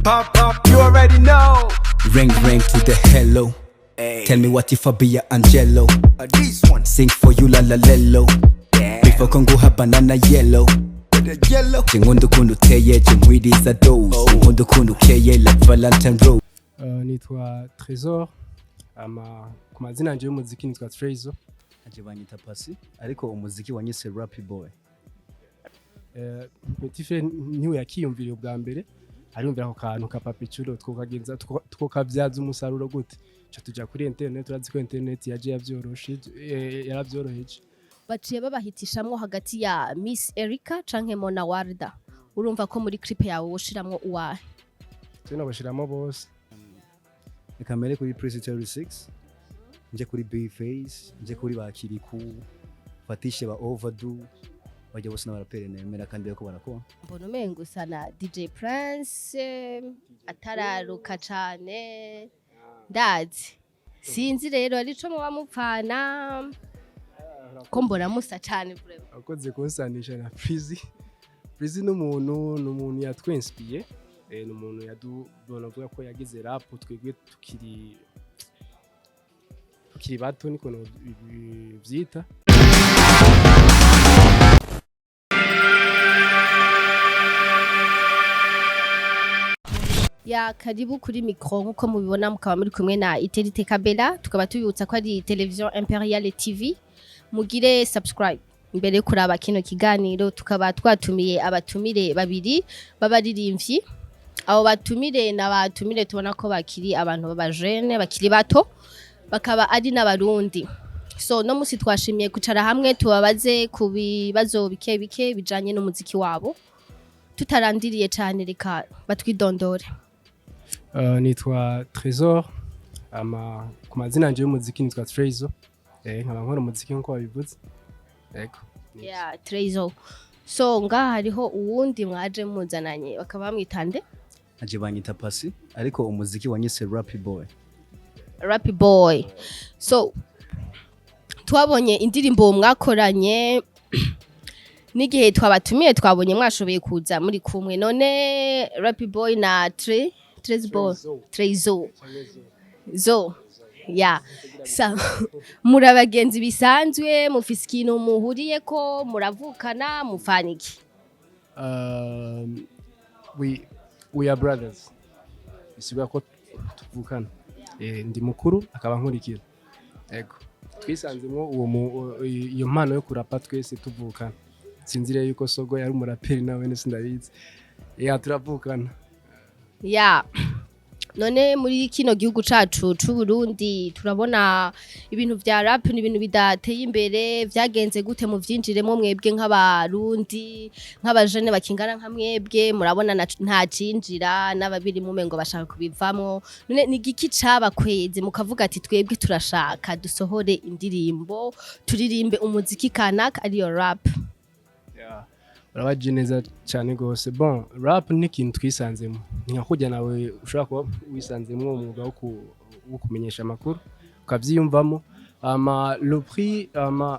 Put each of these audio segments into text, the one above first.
Pop, pop, you already know. Ring, ring to the hello. Hey. Tell me what if I be a angelo. This one. Sing for you la la lelo. Before Congo have banana yellow. The yellow. Chingundu kundu teye, chingwidi dose. Chingundu kundu keye like Valentine Rose. Nitwa Trésor. Ku mazina yanje y'umuziki nitwa Trésor. Aje banyita Pasi, ariko umuziki wanyise Rappy Boy. Petit frère niwe yakiyumviriye bwa mbere. Arumvira ako kantu ka papiculo twokagenza twokabyaza umusaruro gute. Cyo tujya kuri internet urazi ko internet yaje yarabyoroheje. Baciye babahitishamwo hagati ya Miss Erica canke Mona Warda. Urumva ko muri clip yawe woshiramwo uwahe? Tuna bashiramo bose. Kamere kuri Press 36. Nje kuri B-Face, nje kuri bakiriku, fatishe ba Overdo. Bajya bose n'abaraperi nemera kandi bako barakora. Mbona umengo sana DJ Prince atararuka cane. Ndazi. Sinzi rero arico mu bamupfana. Ko mbona musa cane vraiment. Akoze kunsanisha na Prizi. Prizi n'umuntu yatwenspiye. N'umuntu yadubona vuga ko yagize rap twegwe tukiri bato niko no vyita. Ya karibu kuri micro nkuko mubibona mukaba muri kumwe na Iterite Kabela tukaba tubibutsa ko ari television Imperial TV mugire subscribe imbere kuraba kino kiganiro tukaba twatumiye abatumire babiri babaririmbyi abo batumire n'abatumire tubona ko bakiri abantu babajene bakiri bato bakaba ari n'abarundi so no musi twashimiye kucara hamwe tubabaze ku bibazo bike bijanye n'umuziki wabo tutarandiriye cyane reka batwidondore. Nitwa Trésor ku mazina yanje y'umuziki nitwa Trésor nkaba nkora umuziki nko wabivuze yego yeah Trésor so ngaha hariho uwundi mwaje muzananye bakaba bamwitande aje banyita Pasi ariko umuziki wanyise Rappy Boy. Rappy Boy so twabonye indirimbo mwakoranye n'igihe twabatumiye twabonye mwashoboye kuza muri kumwe none Rappy Boy na Trésor ya sa murabagenzi bisanzwe mufise ikintu muhuriye ko muravukana mufaniki we are brothers bisiba ko tuvukana ndi mukuru akaba nkurikira yego twisanzemo iyo mpano yo kurapa twese tuvukana sinzire yuko sogo yari umuraperi nawe nese ndabizi turavukana ya none muri kino gihugu cacu c'u Burundi turabona ibintu vya rap ni ibintu bidateye imbere vyagenze gute mu vyinjiremo mwebwe nk'abarundi nk'abajene bakingana nka mwebwe murabona nta cinjira n'ababiri mumengo bashaka kubivamo none ni giki cabakweze mukavuga ati twebwe turashaka dusohore indirimbo turirimbe umuziki kanaka ariyo rap. Urabaje neza cyane gose bon rap ni ikintu twisanzemo nkakujya nawe ushaka kuba wisanzemo umwuga wo kumenyesha amakuru ukavyiyumvamo le prix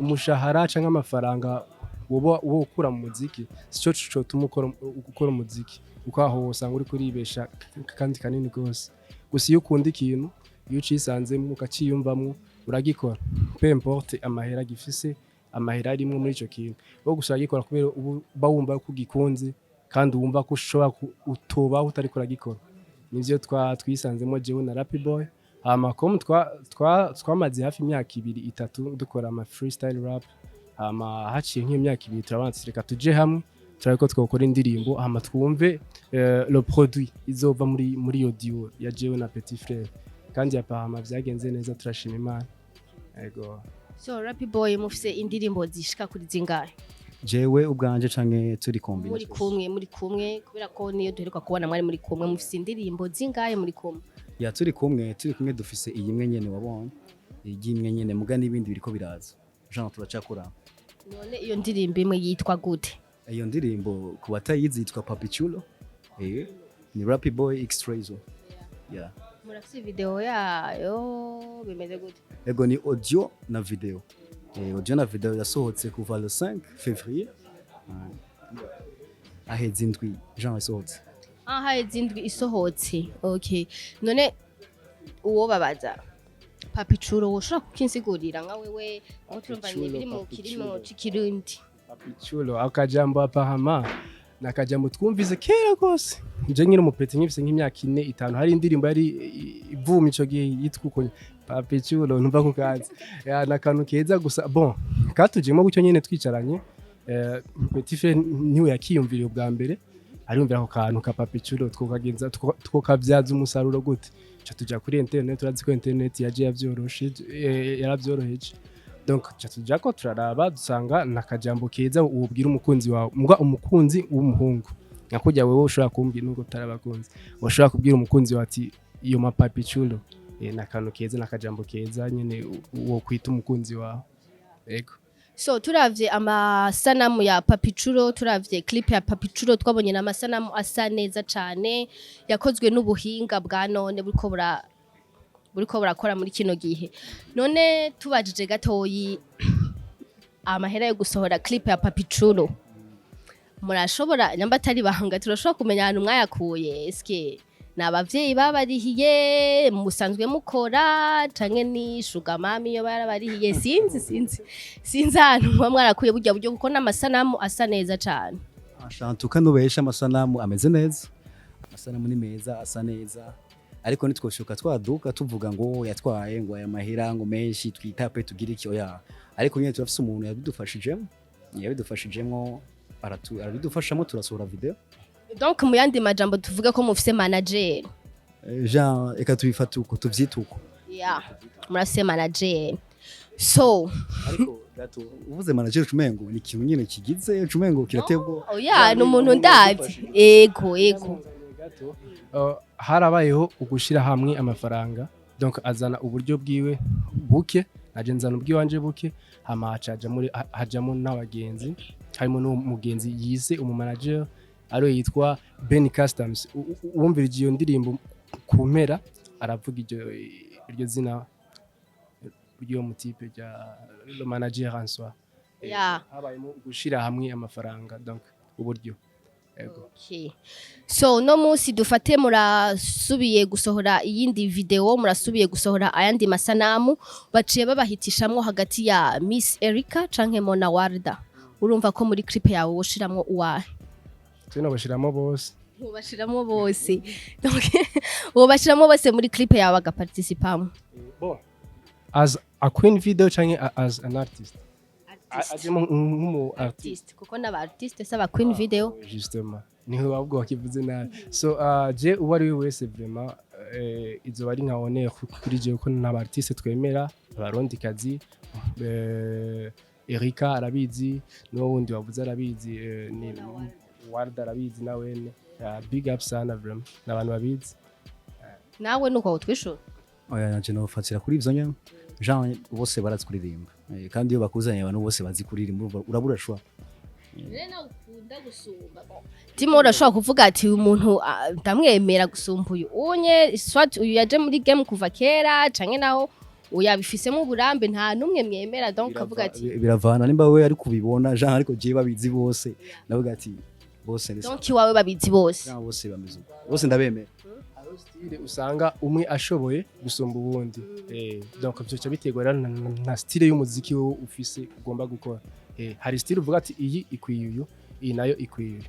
umushahara cyangwa amafaranga wo ukura mu muziki sico cyo tumukora gukora umuziki uko aho usanga uri kuribesha kandi kanini gose gusa iyo ukunda ikintu iyo ucisanzemo ukaciyumvamo uragikora peu importe amahera gifise amahera arimo muri ico kintu wo gushaka gikora kubera bawumva ko gikunze kandi wumva ko ushobora utoba utari kuragikora nivyo twisanzemo jewe na Rappy Boy kom twamaze hafi imyaka 2-3 dukora ama freestyle rap haciye nk'imyaka 2 turabanza reka tuje hamwe turako twokora indirimbo twumve le produit izova muri audio ya jewe na Petit Frère kandi yapahama vyagenze neza turashima Imana yego. So Rappy Boy mufise indirimbo zishika kuri zingahe? Jewe ubwanje canke turi kombi. Muri kumwe kubera ko niyo duheruka kubona mwari muri kumwe mufise indirimbo zingahe muri kumwe? Ya turi kumwe dufise iyi imwe nyene wabonye. Iyi imwe nyene muga n'ibindi biriko biraza. Jean turacakura. None iyo ndirimbo imwe yitwa gute? Iyo ndirimbo ku batayizi yitwa papiculo. Ni Rappy Boy X Trésor. Yeah. Murafise video yayo bimeze gute? Ego ni audio na video. Audio na video yasohotse kuva le 5 février. Aheze indwi Jean yasohotse. aha izindwi isohotse okay none uwo babaza papiculo ushobora kukinsigurira nka wewe aho turumva biri mu kirimo c'ikirundi papiculo akajambo apahama nakajambo twumvise kera gose nje nkiri umupeti nkifise nk'imyaka 4-5 hari indirimbo yari ivuma ico gihe yitwa uko papiculo numva ko kazi ya nakantu keza gusa bon katujemo gucyo nyene twicaranye petit frère niwe yakiyumviriye ubwa mbere ariyumvira ko kantu ka papiculo twokagenza twokabyaza umusaruro gute cha tuja kuri internet turazi ko internet yaje yarabyoroheje donc cha tuja ko turaraba dusanga nakajambo keza ubwira umukunzi wawe mbwa umukunzi w'umuhungu nakujya wewe ushobora kumbwira nuko tarabakunzi ushobora kubwira umukunzi wawe ati iyo mapapiculo nakantu keza nakajambo keza nyene wo kwita umukunzi wawe ego. So turavye amasanamu ya papiculo turavye clip ya papiculo twabonye n'amasanamu asa neza cane yakozwe n'ubuhinga bwa none buriko burakora muri kino gihe none tubajije gatoyi amahera yo gusohora clip ya papiculo murashobora nyamba atari bahanga turashobora kumenya ahantu mwayakuye eske n'abavyeyi babarihiye musanzwe mukora canke ni sugar mami yo barabarihiye sinzi ahantu mwarakuye burya buryo kuko n'amasanamu asa neza cane ashantuka nubesha amasanamu ameze neza amasanamu ni meza asa neza ariko nitwoshoka twaduka tuvuga ngo yatwaye ngo aya mahera ngo menshi twitape tugira iki oya ariko nyine turafise umuntu yabidufashijemo arabidufashamo turasohora video donc mu yandi majambo tuvuga ko mufise manager Jean eka tubifatuko tuvyituko murase manager so ariko gato uvuze manager cumengo ni kintu nyine kigize cumengo kiratebwo oya no muntu ndazi ego harabayeho ugushira hamwe amafaranga donc azana uburyo bwiwe buke naje nzana ubwiwanje buke hamacaja muri hajamo n'abagenzi harimo n'umugenzi yise umumanager aro yitwa Ben Customs wumvira iyo ndirimbo kumpera aravuga iryo zina ryo mutipe ya le manager en soi habayemo gushira hamwe amafaranga donc uburyo ego okay so no musi dufate murasubiye gusohora iyindi video murasubiye gusohora ayandi masanamu baciye babahitishamwe hagati ya Miss Erica canke Mona Warda urumva ko muri clip yawe woshiramwo uwahe Tino bashiramo bose. Ubashiramo bose. Donc ubashiramo bose muri clip yawe bagaparticipamo. Bon. As a queen video change as an artist. Ajemo nk'umu artist kuko n'aba artist saba queen video. Justement. Niho wabwo wakivuze nabi. So je uwari wese vraiment izo bari nka honneur kuri je ko n'aba artist twemera abarundi kazi Erika arabizi no wundi wavuze arabizi ni Warda arabizi nawene big up sana vrem nabantu babizi nawe nuko utwishura oya naje no fatira kuri ivyo nyene Jean bose barazikuririmba kandi iyo bakuzanye abantu bose bazikuririmba urabura shwa rena ukunda gusumba Timo urashobora kuvuga ati umuntu ndamwemera gusumba uyu unye swat uyu yaje muri game kuva kera canke naho uyabifisemo uburambe nta numwe mwemera donc avuga ati biravana nimba we ari kubibona Jean ariko je babizi bose navuga ati bose donc wawe babizi bose bose bameze bose ndabemera style usanga umwe ashoboye gusumba ubundi donc byo bitegwa na style y'umuziki wo ufise ugomba gukora hari style uvuga ati iyi ikwiye uyu iyi nayo ikwiye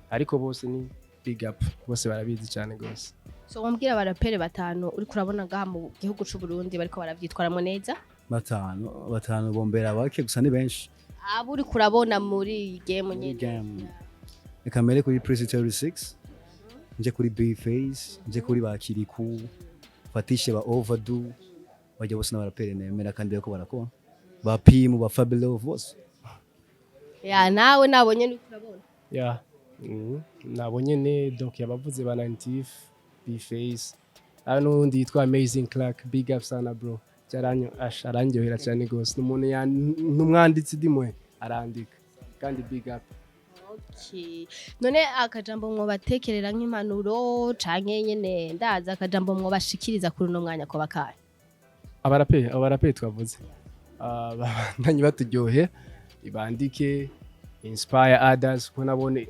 ariko bose ni big up bose barabizi cyane gose so wambwira barapere batanu uri kurabona gaha mu gihugu c'u Burundi bariko baravyitwaramo neza batanu bombera bake gusa ni benshi abo uri kurabona muri game nyene kamere kuri President 6 nje kuri B-Face nje kuri bakiri ku fatishe ba overdo bajya bose n'abarapere nemera kandi bako barakora papy mu ba Fabulous bose nawe nabonye ni kurabona nabonye ne donc yabavuze ba 90 B-Face n'undi yitwa Amazing Clark big up sana bro cyaranyo arangyohera cyane gose n'umuntu n'umwanditsi dimwe arandika kandi big up. Okay. None akajambo mwo batekerera nk'impanuro canke nyene ndaza akajambo mwo bashikiriza kuri no mwanya ko bakaye. Abarape twavuze. Bandanyi baturyohe ibandike inspire others ko nabone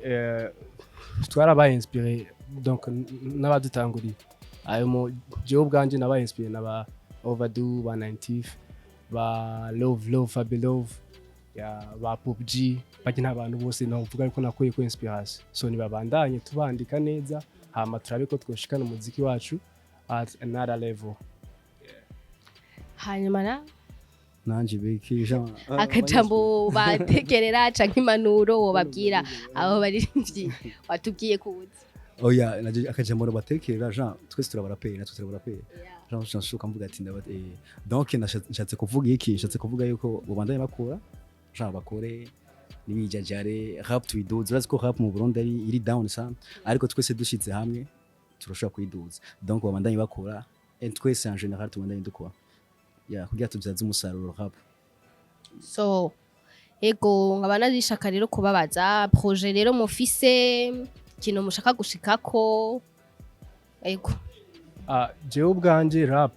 twarabaye inspire donc n'abadutanguriye ayo mu jewe ubwanje nabaye inspire n'aba Overdue ba 90 ba love Fabulove ya ba PUBG bajye n'abantu bose navuga yuko nakuye ko inspiration so nibabandanye tubandika neza hama turabe ko twoshikana umuziki wacu at another level. hanyuma nanje bikije akajambo batekerera canke impanuro wobabwira abo baririmbyi watubwiye kuza oya naje akajambo batekerera Jean twese turabarapera natwe turabarapera Jean nshuka mvuga ati donc nashatse kuvuga iki nshatse kuvuga yuko bubandanye bakora Jean bakore nibijajare rap twiduze urazi ko rap mu Burundi iri down sana ariko twese dushize hamwe turashobora kwiduza donc babandanye bakora twese en general tubandanye dukora ya kugira tubyaze umusaruro rap so ego nkabana zishaka rero kubabaza projet rero mufise kintu mushaka gushikako ego jewe ubwanje rap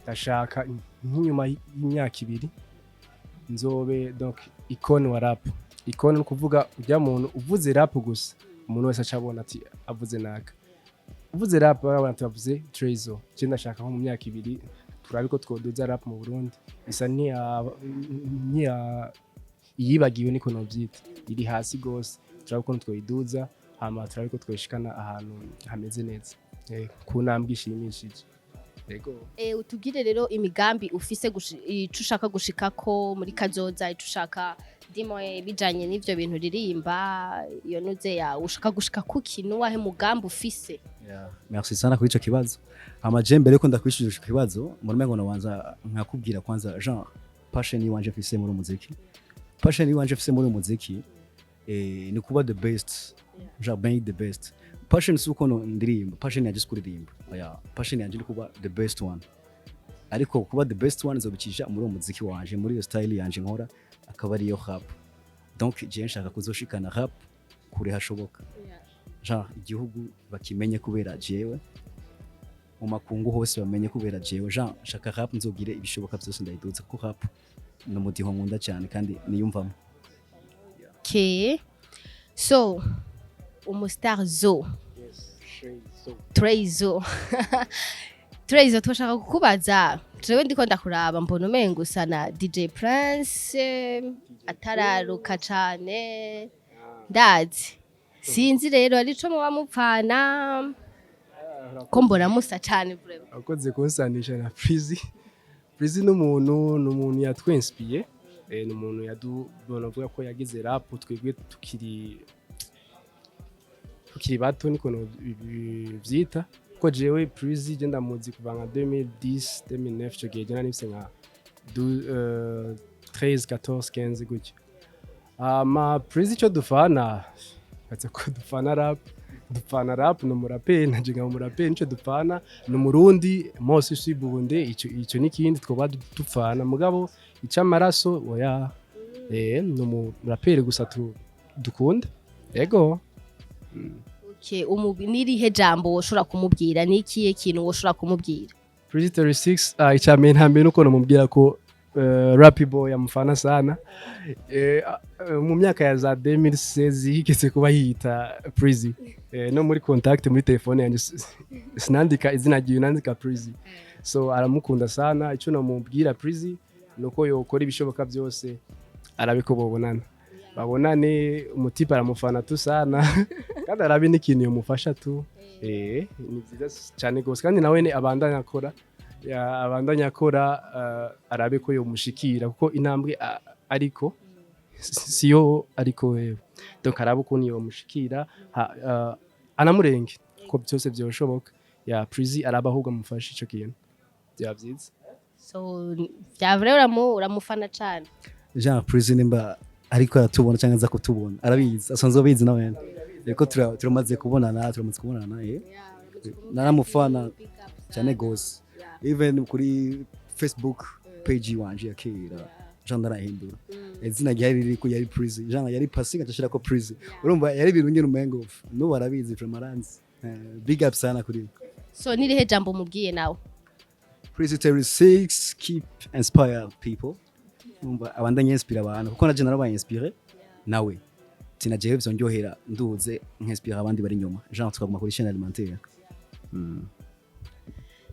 ndashaka nk'inyuma y'imyaka 2 nzobe donc icon wa rap icon no kuvuga ujya muntu uvuze rap gusa umuntu wese acabona ati avuze naka uvuze rap abantu bavuze Trezo je ndashaka nko mu myaka 2 turabiko twoduza rap mu Burundi isa ni yibagiwe niko novyita iri hasi gose turabiko twoyiduza hama turabiko twoshikana ahantu hameze neza ku ntambwe ishimishije yego utugire rero imigambi ufise ico ushaka gushikako muri kazoza ico ushaka dimo bijanye n'ivyo bintu ririmba iyo nuze ya ushaka gushika kukintu wahe mugambi ufise. Merci sana kuri ico kibazo hama je mbere ko ndakwishuje ico kibazo murumengo nabanza nkakubwira kwanza Jean passion yiwanje fise muri muziki passion yiwanje fise muri muziki ni kuba the best Jean being the best passion suko no ndirimbo passion yaje kuririmba passion yaje ni kuba the best one ariko kuba the best one zobicisha muri muziki wanje muri iyo style yanje nkora akaba ari yo rap donc je nshaka kuzoshikana rap kure hashoboka Jean igihugu bakimenye kubera jewe mu makungu hose bamenye kubera jewe Jean shaka rap nzogire ibishoboka byose ndayiduza ko rap no mudiho nkunda cyane kandi niyumvamo. Okay so umustar zo Trezo Trezo twashaka kukubaza jewe ndiko ndakuraba mbona umengo usa na DJ Prince atararuka cyane ndazi sinzi rero arico muba mupfana ko mbona musa cyane vraiment akoze kunsanisha na Prizi n'umuntu yatwenspiye n'umuntu yadubona avuga ko yagize rap twebwe tukiri bato niko byita ko jewe Prizi je ndamuzi kuva nka 2010 2009 cyo gihe jana nifise nka 13 14 15 gutyo Prizi cyo dufana atse ko dupfana rap no murape naje nka murape nico dupfana no murundi mose sibunde ico nikindi twoba dupfana mugabo icamaraso oya no murapere gusa dukunda yego. Okay nirihe jambo woshora kumubwira nikiye kintu woshora kumubwira Prizi 36 icame ntambe nuko nomubwira ko Rappy Boy amufana sana mu myaka ya za 2016 higeze kuba yita Prizi no muri contact muri telefone yanjye sinandika izina ryiwe nandika Prizi so aramukunda sana ico nomubwira Prizi nuko yokora ibishoboka byose arabiko babonane umutipa aramufana tu sana kandi arabe n'ikintu yomufasha tu ni byiza cyane gose kandi nawe ne abandanya akora arabe ko yomushikira kuko intambwe ariko ciyo ariko wewe donc arabe ukuntu yomushikira anamurenge ko byose byoshoboka ya Prizi arabahubwa mufasha ico kintu byavyiza so byavure uramufana cyane Jean Prizi nimba ariko aratubona cyangwa aza kutubona arabizi asanzwe bizi nawe reko turamaze kubonana naramufana cyane gose even kuri Facebook page wanje yakira Jean narahindura izina ryari riko yari Prizi Jean yari passing atashira ko Prizi urumva yari birunye numengo no barabizi Fremaranzi big up sana kuri so nirihe jambo mubwiye nawe Prizi 36 keep inspire people umva abandanye inspire abantu kuko naje narabaye inspire nawe tina jewe vyonjohera nduze nk'inspire abandi bari nyuma genre tukaguma kuri chaîne alimentaire.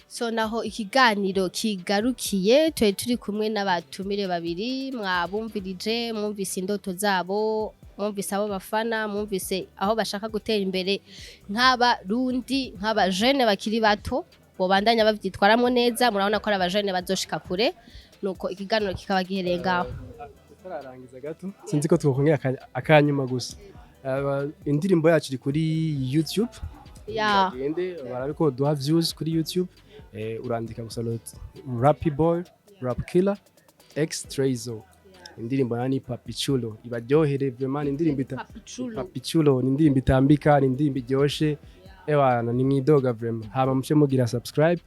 So naho ikiganiro kigarukiye turi kumwe n'abatumire babiri mwabumvirije mwumvise indoto zabo mwumvise abo bafana mwumvise aho bashaka gutera imbere nk'abarundi nk'abajene bakiri bato bobandanya bavyitwaramo neza murabona ko ari abajene bazoshika kure nuko ikiganiro kikaba gihereye ngaho. Turarangiza gato sinzi ko twokongera akanyuma gusa indirimbo yacu iri kuri YouTube gende barabiko duha views kuri YouTube urandika gusa Rappy Boy Rap Killer X Trezo indirimbo yani papiculo ibaryohere vraiment indirimbo papiculo ni indirimbo itambika ni indirimbo iryoshe ewana ni mwidoga vraiment haba muce mugira subscribe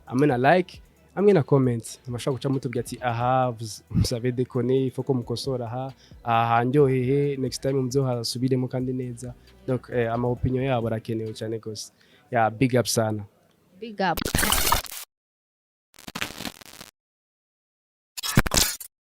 amwe na like amwe na comment mashaka guca mutubwira ati aha vous avez déconné il faut ko mukosora aha ndyohehe next time muzohasubiremo kandi neza donc ama opinion yabo arakenewe cyane gose ya big up sana big up.